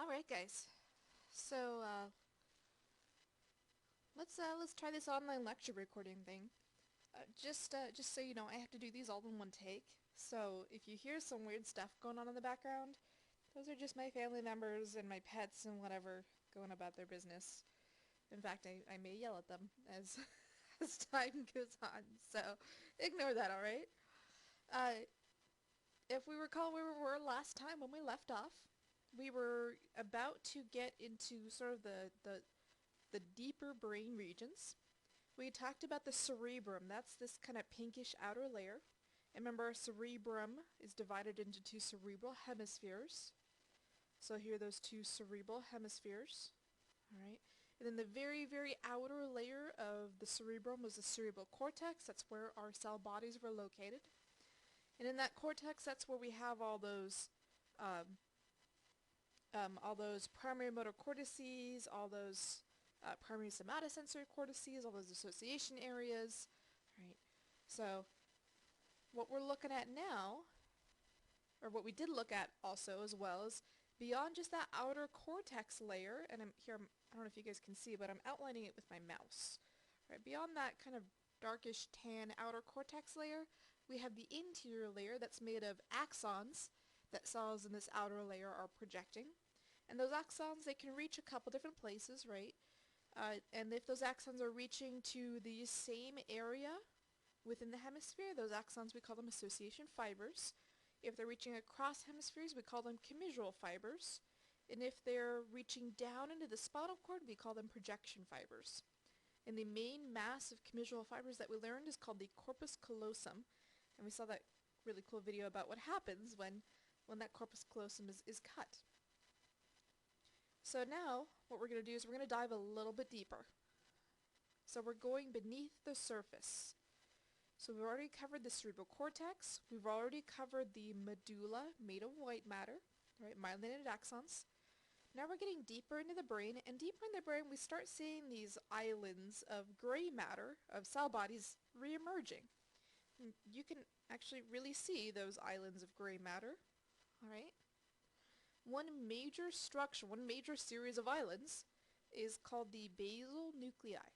Alright guys, so let's try this online lecture recording thing. Just so you know, I have to do these all in one take. So if you hear some weird stuff going on in the background, those are just my family members and my pets and whatever going about their business. In fact, I may yell at them as as time goes on, so ignore that, alright? Uh, if we recall where we were last time when we left off, we were about to get into sort of the deeper brain regions. We talked about the cerebrum. That's this kind of pinkish outer layer. And remember, our cerebrum is divided into two cerebral hemispheres. So here are those two cerebral hemispheres. Alright. And then the very, very outer layer of the cerebrum was the cerebral cortex. That's where our cell bodies were located. And in that cortex, that's where we have um, all those primary motor cortices, all those primary somatosensory cortices, all those association areas. Right. So what we're looking at now, or what we did look at also as well, is beyond just that outer cortex layer, and I don't know if you guys can see, but I'm outlining it with my mouse. Right. Beyond that kind of darkish tan outer cortex layer, we have the interior layer that's made of axons that cells in this outer layer are projecting. And those axons, they can reach a couple different places, right? And if those axons are reaching to the same area within the hemisphere, those axons, we call them association fibers. If they're reaching across hemispheres, we call them commissural fibers. And if they're reaching down into the spinal cord, we call them projection fibers. And the main mass of commissural fibers that we learned is called the corpus callosum. And we saw that really cool video about what happens when that corpus callosum is cut. So now, what we're going to do is we're going to dive a little bit deeper. So we're going beneath the surface. So we've already covered the cerebral cortex. We've already covered the medulla, made of white matter, right, myelinated axons. Now we're getting deeper into the brain, and deeper in the brain we start seeing these islands of gray matter, of cell bodies, re-emerging. You can actually really see those islands of gray matter, alright? One major structure, one major series of islands is called the basal nuclei.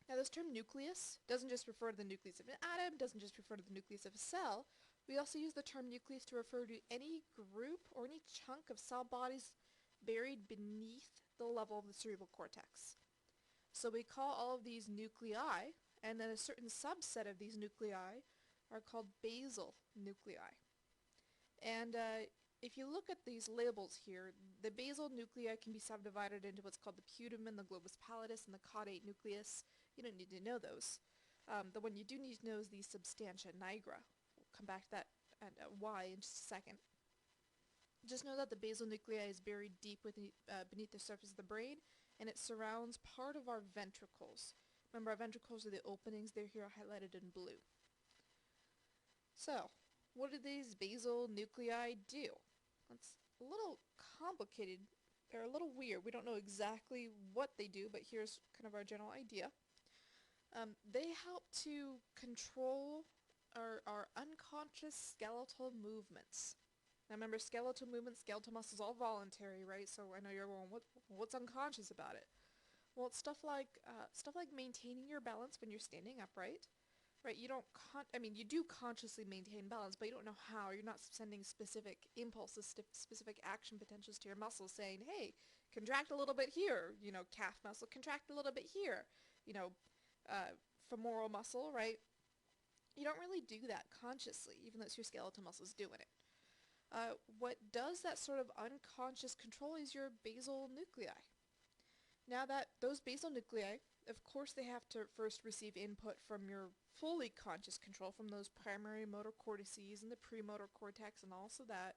Now this term nucleus doesn't just refer to the nucleus of an atom, doesn't just refer to the nucleus of a cell. We also use the term nucleus to refer to any group or any chunk of cell bodies buried beneath the level of the cerebral cortex. So we call all of these nuclei, and then a certain subset of these nuclei are called basal nuclei. And if you look at these labels here, the basal nuclei can be subdivided into what's called the putamen, the globus pallidus, and the caudate nucleus. You don't need to know those. The one you do need to know is the substantia nigra. We'll come back to that and why in just a second. Just know that the basal nuclei is buried deep beneath the surface of the brain, and it surrounds part of our ventricles. Remember, our ventricles are the openings. They're here highlighted in blue. So, what do these basal nuclei do? It's a little complicated. They're a little weird. We don't know exactly what they do, but here's kind of our general idea. They help to control our unconscious skeletal movements. Now remember, skeletal movements, skeletal muscle is all voluntary, right? So I know you're going, what's unconscious about it? Well, it's stuff like maintaining your balance when you're standing upright. Right, you don't you do consciously maintain balance, but you don't know how. You're not sending specific impulses, specific action potentials to your muscles saying, hey, contract a little bit here, calf muscle, contract a little bit here, femoral muscle, right? You don't really do that consciously, even though it's your skeletal muscles doing it. What does that sort of unconscious control is your basal nuclei. Now that those basal nuclei, of course they have to first receive input from your fully conscious control from those primary motor cortices and the premotor cortex and also that.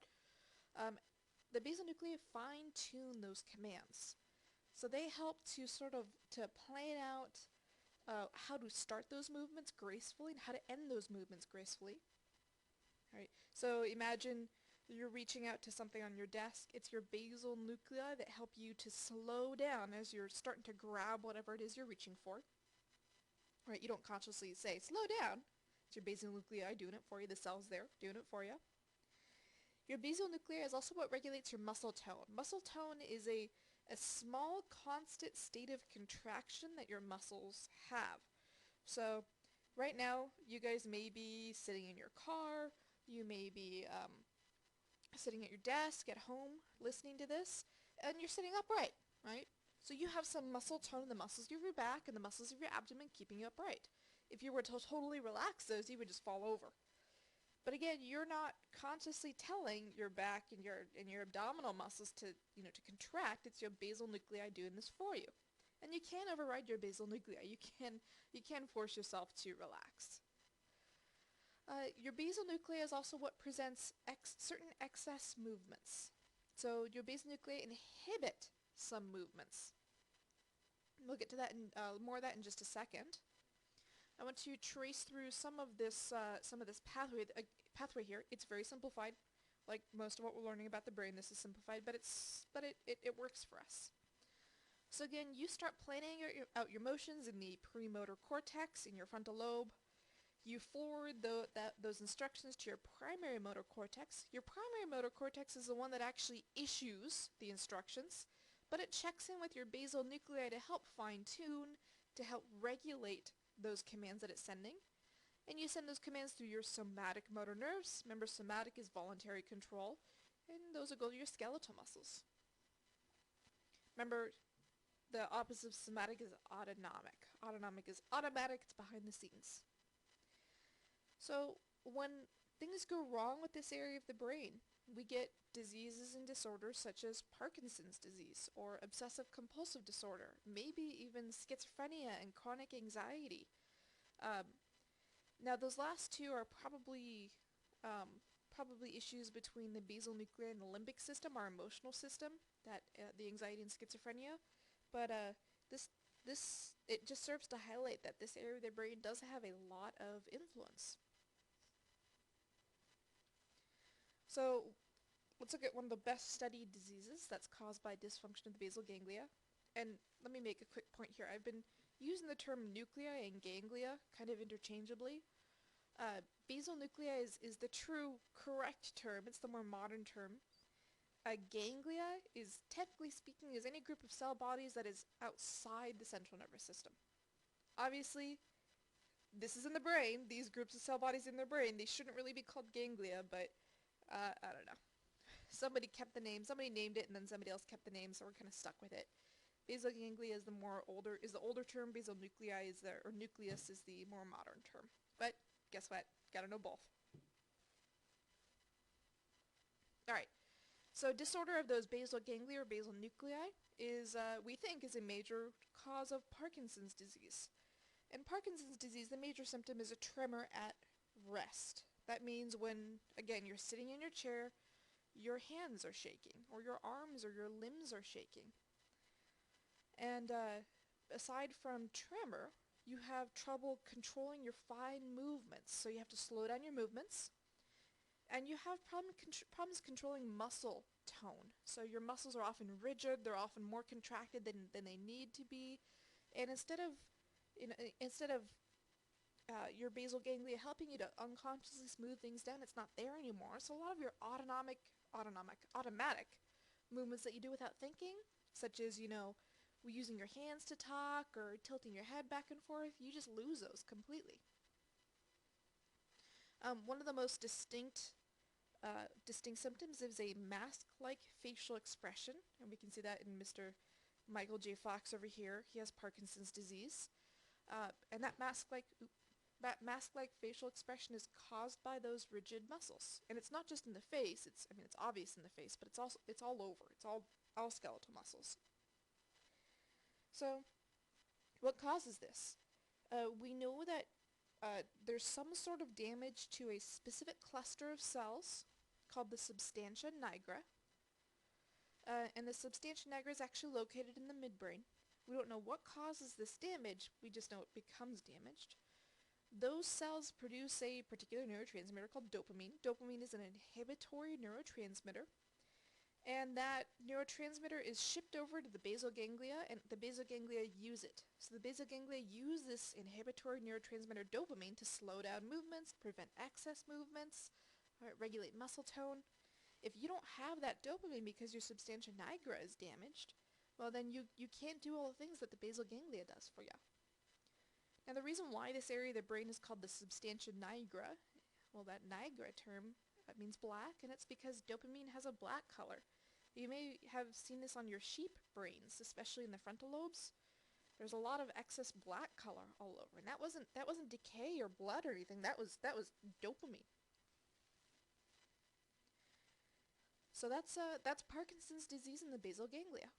The basal nuclei fine-tune those commands. So they help to to plan out how to start those movements gracefully and how to end those movements gracefully. Alright, so imagine you're reaching out to something on your desk. It's your basal nuclei that help you to slow down as you're starting to grab whatever it is you're reaching for. Right, you don't consciously say, slow down. It's your basal nuclei doing it for you. The cell's there doing it for you. Your basal nuclei is also what regulates your muscle tone. Muscle tone is a small constant state of contraction that your muscles have. So right now you guys may be sitting in your car, you may be sitting at your desk at home listening to this, and you're sitting upright, right? So you have some muscle tone in the muscles of your back and the muscles of your abdomen keeping you upright. If you were to totally relax those, you would just fall over. But again, you're not consciously telling your back and your abdominal muscles to, to contract. It's your basal nuclei doing this for you. And you can override your basal nuclei. You can force yourself to relax. Your basal nuclei is also what presents certain excess movements. So your basal nuclei inhibit some movements. We'll get to that more of that in just a second. I want to trace through some of this pathway here. It's very simplified, like most of what we're learning about the brain. This is simplified, but it works for us. So again, you start planning out your motions in the premotor cortex in your frontal lobe. You forward those instructions to your primary motor cortex. Your primary motor cortex is the one that actually issues the instructions, but it checks in with your basal nuclei to help fine-tune, to help regulate those commands that it's sending. And you send those commands through your somatic motor nerves. Remember, somatic is voluntary control, and those will go to your skeletal muscles. Remember, the opposite of somatic is autonomic. Autonomic is automatic, it's behind the scenes. So when things go wrong with this area of the brain, we get diseases and disorders such as Parkinson's disease or obsessive compulsive disorder, maybe even schizophrenia and chronic anxiety. Now those last two are probably issues between the basal nuclei and the limbic system, our emotional system, that the anxiety and schizophrenia. But it just serves to highlight that this area of the brain does have a lot of influence. So let's look at one of the best studied diseases that's caused by dysfunction of the basal ganglia. And let me make a quick point here. I've been using the term nuclei and ganglia kind of interchangeably. Basal nuclei is the true correct term. It's the more modern term. Ganglia is, technically speaking, is any group of cell bodies that is outside the central nervous system. Obviously, this is in the brain. These groups of cell bodies in the brain, they shouldn't really be called ganglia, but I don't know. Somebody named it, and then somebody else kept the name, so we're kind of stuck with it. Basal ganglia is the older term. Basal nuclei or nucleus is the more modern term. But guess what? Gotta know both. Alright, so disorder of those basal ganglia or basal nuclei is, we think, is a major cause of Parkinson's disease. In Parkinson's disease, the major symptom is a tremor at rest. That means when, again, you're sitting in your chair, your hands are shaking, or your arms or your limbs are shaking. And aside from tremor, you have trouble controlling your fine movements. So you have to slow down your movements. And you have problems controlling muscle tone. So your muscles are often rigid, they're often more contracted than they need to be. And instead of your basal ganglia helping you to unconsciously smooth things down, it's not there anymore. So a lot of your automatic movements that you do without thinking, such as, using your hands to talk or tilting your head back and forth, you just lose those completely. One of the most distinct symptoms is a mask-like facial expression, and we can see that in Mr. Michael J. Fox over here. He has Parkinson's disease, and that mask-like facial expression is caused by those rigid muscles. And it's not just in the face. It's obvious in the face, but it's all over. It's all skeletal muscles. So, what causes this? We know that there's some sort of damage to a specific cluster of cells called the substantia nigra. And the substantia nigra is actually located in the midbrain. We don't know what causes this damage, we just know it becomes damaged. Those cells produce a particular neurotransmitter called dopamine. Dopamine is an inhibitory neurotransmitter, and that neurotransmitter is shipped over to the basal ganglia, and the basal ganglia use it. So the basal ganglia use this inhibitory neurotransmitter dopamine to slow down movements, prevent excess movements, regulate muscle tone, If you don't have that dopamine because your substantia nigra is damaged, well then you can't do all the things that the basal ganglia does for you. Now the reason why this area of the brain is called the substantia nigra, well that nigra term means black, and it's because dopamine has a black color. You may have seen this on your sheep brains, especially in the frontal lobes. There's a lot of excess black color all over, and that wasn't decay or blood or anything. That was dopamine. So that's Parkinson's disease in the basal ganglia.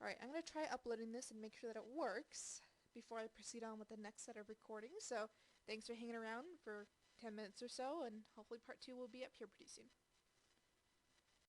Alright, I'm going to try uploading this and make sure that it works before I proceed on with the next set of recordings. So thanks for hanging around for 10 minutes or so, and hopefully part 2 will be up here pretty soon.